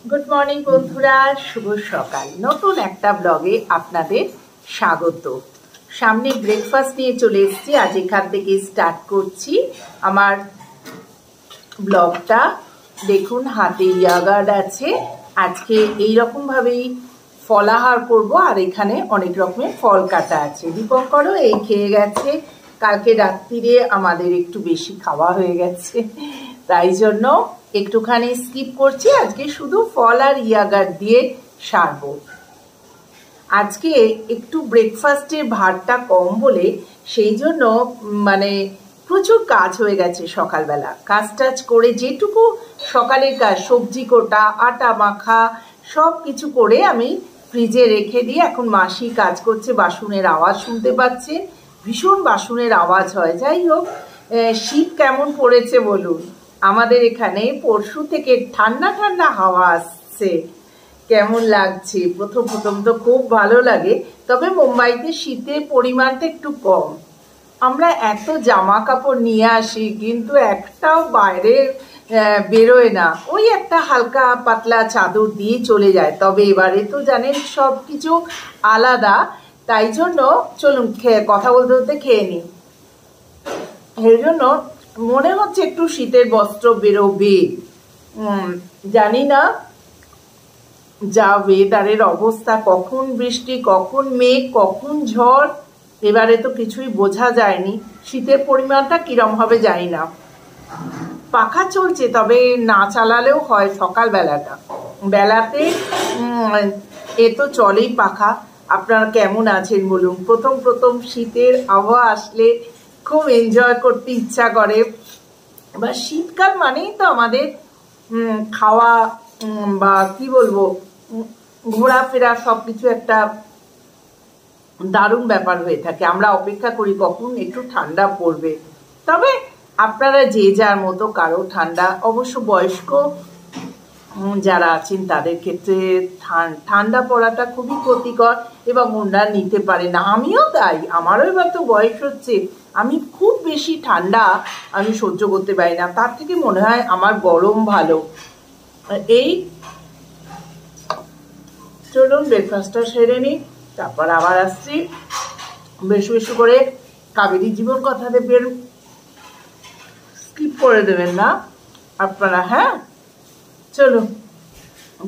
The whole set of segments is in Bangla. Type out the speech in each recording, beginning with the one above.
গুড মর্নিং বন্ধুরা, শুভ সকাল। নতুন একটা ব্লগে আপনাদের স্বাগত। সামনে ব্রেকফাস্ট নিয়ে চলে এসেছি। আজ এখান থেকে স্টার্ট করছি আমার ব্লগটা। দেখুন, হাতে ইয়াগার্ড আছে। আজকে এইরকমভাবেই ফলাহার করব, আর এখানে অনেক রকমের ফল কাটা আছে। দীপঙ্করও এই খেয়ে গেছে। কালকে রাত্রিরে আমাদের একটু বেশি খাওয়া হয়ে গেছে, তাই জন্য একটুখানি স্কিপ করছি। আজকে শুধু ফল আর ইয়াগার্ড দিয়ে সারবো। আজকে একটু ব্রেকফাস্টের ভারটা কম বলে সেই জন্য প্রচুর কাজ হয়ে গেছে সকালবেলা। কাজ টাজ করে যেটুকু সকালের কাজ, সবজি কোটা, আটা মাখা, সব কিছু করে আমি ফ্রিজে রেখে দিয়ে এখন মাসি কাজ করছে। বাসনের আওয়াজ শুনতে পাচ্ছে, ভীষণ বাসনের আওয়াজ হয়। যাই হোক, শীত কেমন পড়েছে বলুন। আমাদের এখানে পরশু থেকে ঠান্ডা ঠান্ডা হাওয়া আসছে। কেমন লাগছে? প্রথম প্রথম তো খুব ভালো লাগে, তবে মুম্বাইতে শীতের পরিমাণটা একটু কম। আমরা এত জামা কাপড় নিয়ে আসি, কিন্তু একটাও বাইরে বেরোয় না। ওই একটা হালকা পাতলা চাদর দিয়ে চলে যায়। তবে এবারে তো জানেন সব কিছু আলাদা, তাই জন্য চলুন কথা বলতে বলতে খেয়ে নিই। এর জন্য মনে হচ্ছে একটু শীতের বস্ত্র বেরোবে। জানি না যা ওয়েদারের অবস্থা, কখন বৃষ্টি, কখন মেঘ, কখন ঝড়, এবারে তো কিছুই বোঝা যায়নি। শীতের পরিমাণটা কিরম হবে জানি না। পাখা চলছে, তবে না চালালেও হয় সকালবেলাটা। বেলাতে এ তো চলেই পাখা। আপনারা কেমন আছেন বলুন? প্রথম প্রথম শীতের আবহাওয়া আসলে খুব এনজয় করতে ইচ্ছা করে। বা শীতকাল মানেই তো আমাদের খাওয়া বা কি বলবো, ঘোরাফেরা, সবকিছু একটা দারুণ ব্যাপার হয়ে থাকে। আমরা অপেক্ষা করি কখন একটু ঠান্ডা পড়বে। তবে আপনারা যে যার মতো, কারো ঠান্ডা, অবশ্য বয়স্ক যারা আছেন তাদের ক্ষেত্রে ঠান্ডা পড়াটা খুবই ক্ষতিকর এবং ওনারা নিতে পারে না। আমিও তাই, আমারও এবার তো বয়স হচ্ছে। আমি খুব বেশি ঠান্ডা আমি সহ্য করতে পারি না। তার থেকে মনে হয় আমার গরম ভালো। এই চলুন ব্রেকফাস্টটা সেরে নিই, তারপর আবার আসছি। বেশি বেশি করে কাবেরী জীবন কথা দেবেন, স্কিপ করে দেবেন না আপনারা। হ্যাঁ, চলুন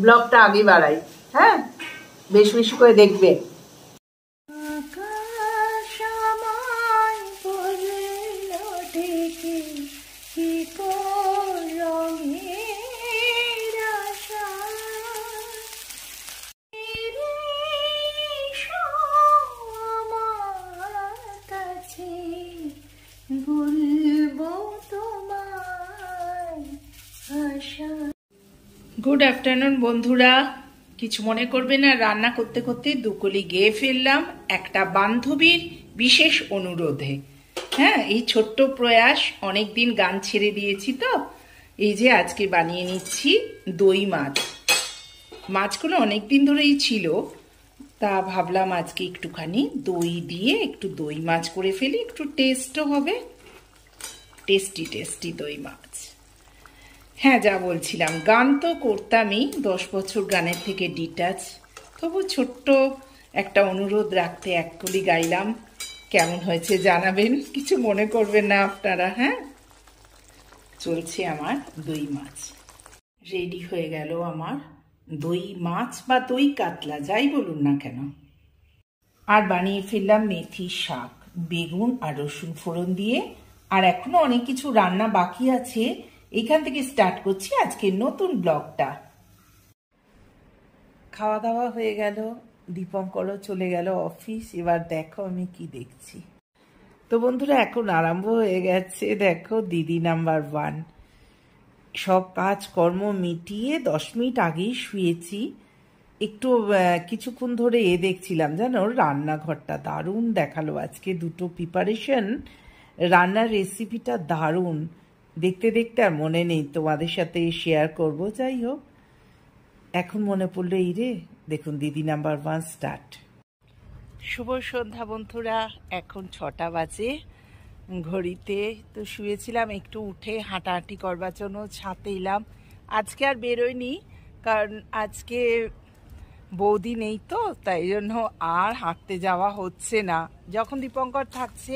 ব্লগটা আগে বাড়াই। হ্যাঁ, বেশি বেশি করে দেখবেন। গুড আফটারনুন বন্ধুরা। কিছু মনে করবে না, রান্না করতে করতে দুকলি গেয়ে ফেললাম একটা বান্ধবীর বিশেষ অনুরোধে। হ্যাঁ, এই ছোট্ট প্রয়াস। অনেকদিন গান ছেড়ে দিয়েছি, তো এই যে আজকে বানিয়ে নিচ্ছি দই মাছ। মাছগুলো অনেকদিন ধরেই ছিল, তা ভাবলাম আজকে একটুখানি দই দিয়ে একটু দই মাছ করে ফেলি, একটু টেস্টও হবে। টেস্টি টেস্টি দই মাছ। হ্যাঁ, যা বলছিলাম, গান তো করতামই, 10 বছর গানের থেকে ডিটাচ। তবু ছোট্ট একটা অনুরোধ রাখতে এক কলি গাইলাম। কেমন হয়েছে জানাবেন, কিছু মনে করবেন না আপনারা। হ্যাঁ, চলছে আমার দই মাছ। রেডি হয়ে গেল আমার দই মাছ বা দই কাতলা, যাই বলুন না কেন। আর বানিয়ে ফেললাম মেথি শাক, বেগুন আর রসুন ফোড়ন দিয়ে। আর এখনো অনেক কিছু রান্না বাকি আছে। এখান থেকে স্টার্ট করছি আজকে নতুন ব্লগটা। খাওয়া দাওয়া হয়ে গেল, দীপঙ্করও চলে গেল অফিস। এবার দেখো আমি কি দেখছি। তো বন্ধুরা, এখন আরম্ভ হয়ে গেছে। দেখো, দিদি নাম্বার 1। সব কাজকর্ম মিটিয়ে 10 মিনিট আগেই শুয়েছি। একটু কিছুক্ষণ ধরে দেখছিলাম, জানো, রান্নাঘরটা দারুণ দেখালো আজকে। দুটো প্রিপারেশন, রান্নার রেসিপিটা দারুণ। দেখতে দেখতে আর মনে নেই, তোমাদের সাথে শেয়ার করব। যাই হোক, এখন মনে পড়লো এই রে। দেখুন, দিদি নাম্বার 1 স্টার্ট। শুভ সন্ধ্যা বন্ধুরা। এখন 6টা বাজে ঘড়িতে। তো শুয়েছিলাম, একটু উঠে হাঁটাহাঁটি করবার জন্য ছাদে এলাম। আজকে আর বেরোয়নি, কারণ আজকে বৌদি নেই তো, তাই জন্য আর হাঁটতে যাওয়া হচ্ছে না। যখন দীপঙ্কর থাকছে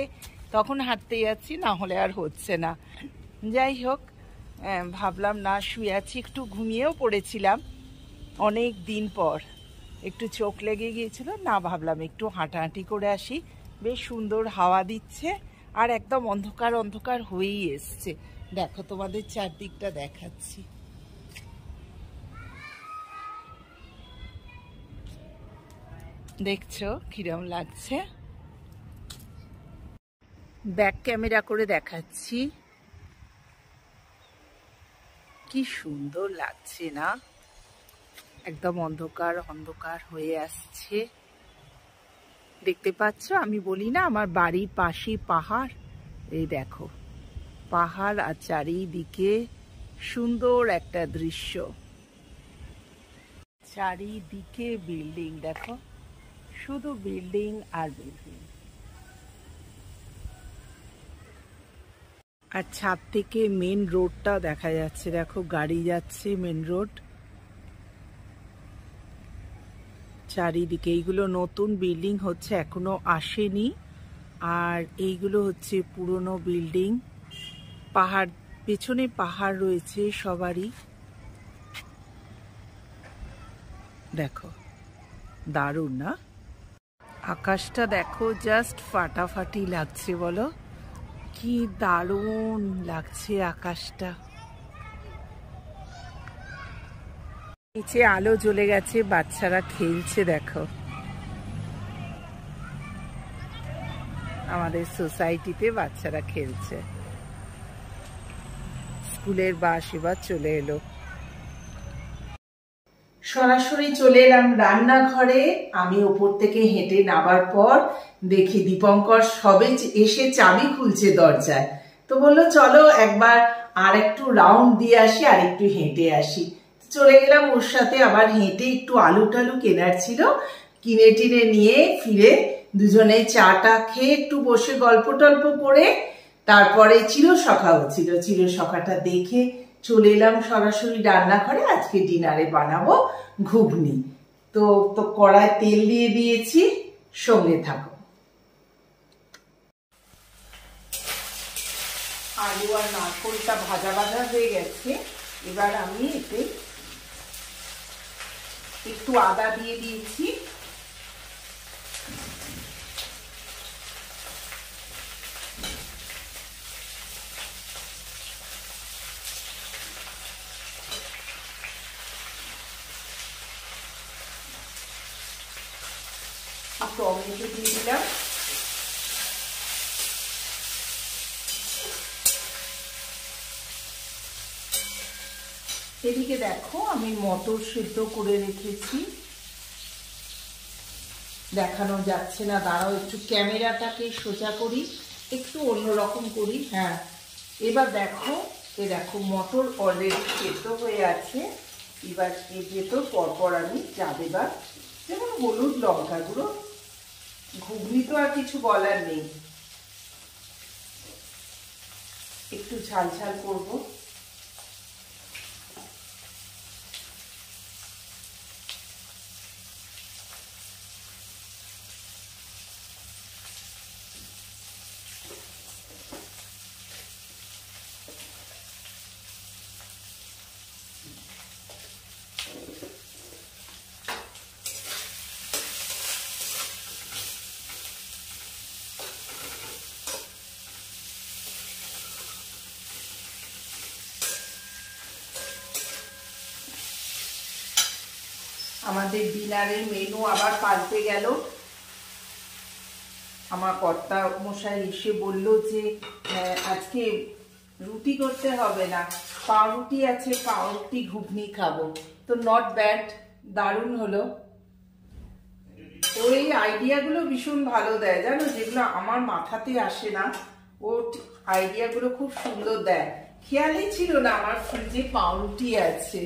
তখন হাঁটতে যাচ্ছি, না হলে আর হচ্ছে না। যাই হোক, ভাবলাম না, শুয়ে আছি, একটু ঘুমিয়েও পড়েছিলাম অনেক দিন পর, একটু চোখ লেগে গিয়েছিল না, ভাবলাম একটু হাঁটাহাঁটি করে আসি। বেশ সুন্দর হাওয়া দিচ্ছে আর একদম অন্ধকার অন্ধকার হয়েই এসছে। দেখো, তোমাদের চারদিকটা দেখাচ্ছি। দেখছো কিরম লাগছে? ব্যাক ক্যামেরা করে দেখাচ্ছি, কি সুন্দর লাগছে না? একদম অন্ধকার অন্ধকার হয়ে আসছে। দেখতে পাচ্ছ, আমি বলি না আমার বাড়ির পাশে পাহাড়, এই দেখো পাহাড় আর চারিদিকে সুন্দর একটা দৃশ্য, চারিদিকে বিল্ডিং, দেখো শুধু বিল্ডিং আর বিল্ডিং। আর ছাদ থেকে মেন রোডটা দেখা যাচ্ছে, দেখো গাড়ি যাচ্ছে, মেন রোড চারিদিকে। এইগুলো নতুন বিল্ডিং হচ্ছে, এখনো আসেনি। আর এইগুলো হচ্ছে পুরনো বিল্ডিং। পাহাড়, পেছনে পাহাড় রয়েছে সবারই। দেখো দারুণ না? আকাশটা দেখো, জাস্ট ফাটাফাটি লাগছে, বলো কি দারুণ লাগছে আকাশটা। নিচে আলো জ্বলে গেছে, বাচ্চারা খেলছে, দেখো আমাদের সোসাইটিতে বাচ্চারা খেলছে। স্কুলের বাস এবার চলে এলো। সরাসরি চলে এলাম রান্নাঘরে। আমি ওপর থেকে হেঁটে নামার পর দেখি দীপঙ্কর সবে এসে চাবি খুলছে দরজায়। তো বললো চলো একবার আর একটু রাউন্ড দিয়ে আসি, আর একটু হেঁটে আসি। চলে গেলাম ওর সাথে, আবার হেঁটে একটু আলু টালু কেনার ছিল, কিনে টিনে নিয়ে ফিরে দুজনে চাটা খেয়ে একটু বসে গল্প টল্প করে তারপরে চিরসখা হচ্ছিল, চিরসখাটা দেখে চলে এলাম সরাসরি রান্নাঘরে। আজকে ডিনারে বানাবো ঘুগনি। তো কড়ায় তেল দিয়ে দিয়েছি, সঙ্গে থাকো। আলু আর নারকোলটা ভাজা ভাজা হয়ে গেছে। এবার আমি এতে একটু আদা দিয়ে দিয়েছি, টমেটো দিয়ে দিলাম, এদিকে দেখো আমি মটর সিদ্ধ করে রেখেছি। দেখানো যাচ্ছে না, দাঁড়াও একটু ক্যামেরাটাকে সোজা করি, একটু অন্যরকম করি। হ্যাঁ, এবার দেখো, দেখো মটর অলরেডি সেদ্ধ হয়ে আছে। এবার এর ভেতর পরপর আমি যা দেবার, যেমন হলুদ, লঙ্কা গুঁড়ো, ঘুগনি তো আর কিছু বলার নেই, একটু ঝাল ঝাল করবো। আমাদের ডিনারের মেনু আবার পাল্টে গেল। আমার কর্তা মশাই এসে বলল যে আজকে রুটি করতে হবে না, পাউরুটি আছে, পাউরুটি ঘুগনি খাবো। তো নট ব্যাড, দারুণ হলো। ওই আইডিয়াগুলো ভীষণ ভালো দেয়, জানো, যেগুলো আমার মাথাতে আসে না, ও আইডিয়াগুলো খুব সুন্দর দেয়। খেয়ালই ছিল না আমার ফ্রিজে পাউরুটি আছে।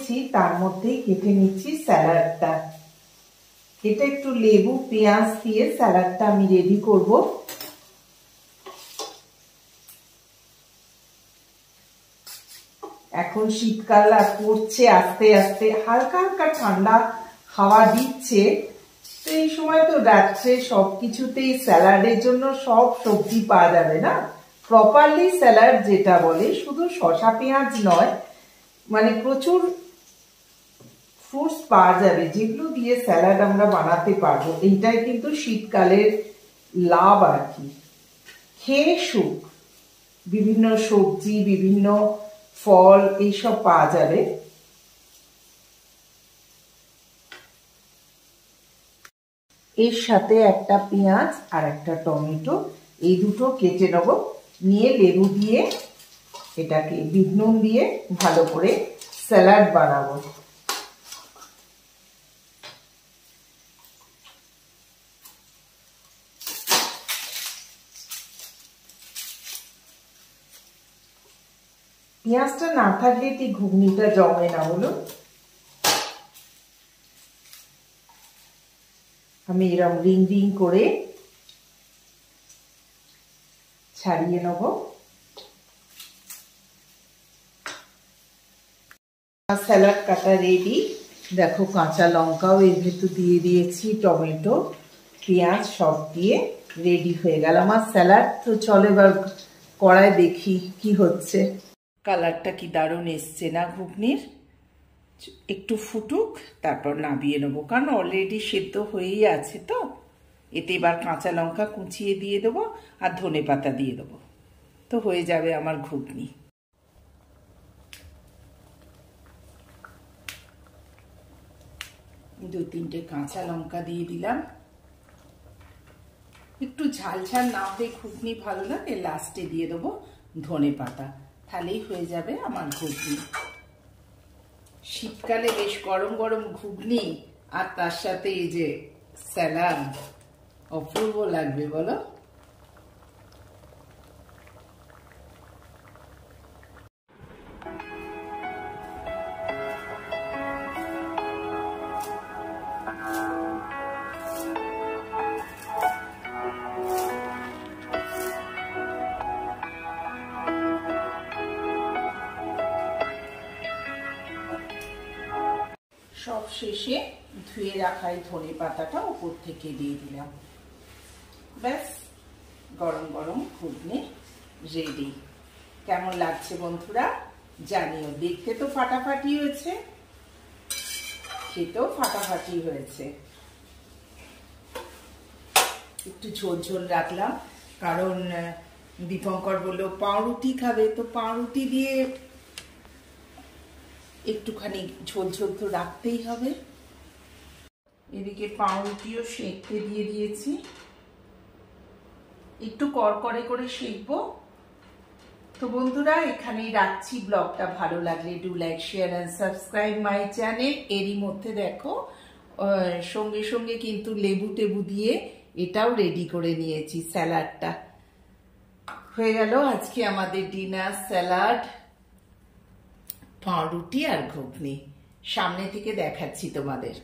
নিয়েছি তার মধ্যেই কেটে নিচ্ছি স্যালাডটা। এটা একটু লেবু পেঁয়াজ দিয়ে স্যালাডটা আমি রেডি করব। এখন শীতকাল আর পড়ছে আস্তে আস্তে, হালকা হালকা ঠান্ডা হাওয়া দিচ্ছে, তো এই সময় তো রাত্রে সবকিছুতেই স্যালাডের জন্য সব সবজি পাওয়া যাবে না, প্রপারলি স্যালাড যেটা বলে, শুধু শসা পেঁয়াজ নয়, মানে প্রচুর ফ্রুটস পাওয়া যাবে যেগুলো দিয়ে স্যালাড আমরা বানাতে পারবো। এইটাই কিন্তু শীতকালের লাভ আর কি। খেয়ে সুখ, বিভিন্ন সবজি বিভিন্ন ফল এইসব পাওয়া যাবে। এর সাথে একটা পেঁয়াজ আর একটা টমেটো, এই দুটো কেটে নেব, নিয়ে লেবু দিয়ে এটাকে বিট নুন দিয়ে ভালো করে স্যালাড বানাবো। পেঁয়াজটা না থাকলে ঠিক ঘুগনিটা জমে না, বলো। আমি এরকম রিং রিং করে ছাড়িয়ে নেব। স্যালাড কাটা রেডি। দেখো কাঁচা লঙ্কাও এর ভেতর দিয়ে দিয়েছি, টমেটো পেঁয়াজ সব দিয়ে রেডি হয়ে গেল আমার স্যালাড। তো চলো এবার কড়ায় দেখি কি হচ্ছে। কালারটা কি দারুণ এসছে না ঘুগনির। একটু ফুটুক, তারপর নামিয়ে নেবো, কারণ অলরেডি সেদ্ধ হয়েই আছে। তো এতে এবার কাঁচা লঙ্কা কুচিয়ে দিয়ে দেবো আর ধনে পাতা দিয়ে দেবো, তো হয়ে যাবে আমার ঘুগনি। দু তিনটে কাঁচা লঙ্কা দিয়ে দিলাম। একটু ঝাল ঝাল না হলে ঘুগনি ভালো লাগে, লাস্টে দিয়ে দেবো ধনে পাতা, তাহলেই হয়ে যাবে আমার ঘুগনি। শীতকালে বেশ গরম গরম ঘুগনি আর তার সাথে এই যে স্যালাড, অপূর্ব লাগবে বলো। সব শেষে ধুয়ে রাখা এই ধনে পাতাটা উপর থেকে দিয়ে দিলাম। ব্যাস, গরম গরম ঘুগনি রেডি। কেমন লাগছে বন্ধুরা জানিও। দেখতে তো ফাটাফাটি হয়েছে, খেতেও ফাটাফাটি হয়েছে। একটু ঝোল ঝোল রাখলাম, কারণ দীপঙ্কর বললো পাউরুটি খাবে, তো পাউরুটি দিয়ে একটুখানি ঝোল ঝোল তো রাখতেই হবে। এদিকে পাউরুটিও সেঁকতে দিয়ে দিয়েছি, একটু করকরে করে সেঁকবো। তো বন্ধুরা এখানেই রাখছি। ব্লগটা ভালো লাগলে do like share and subscribe my channel. এরই মধ্যে দেখো সঙ্গে সঙ্গে কিন্তু লেবু টেবু দিয়ে এটাও রেডি করে নিয়েছি। স্যালাডটা হয়ে গেল আজকে আমাদের ডিনার। স্যালাড, পাউরুটি আর ঘুগনি সামনে থেকে দেখাচ্ছি তোমাদের।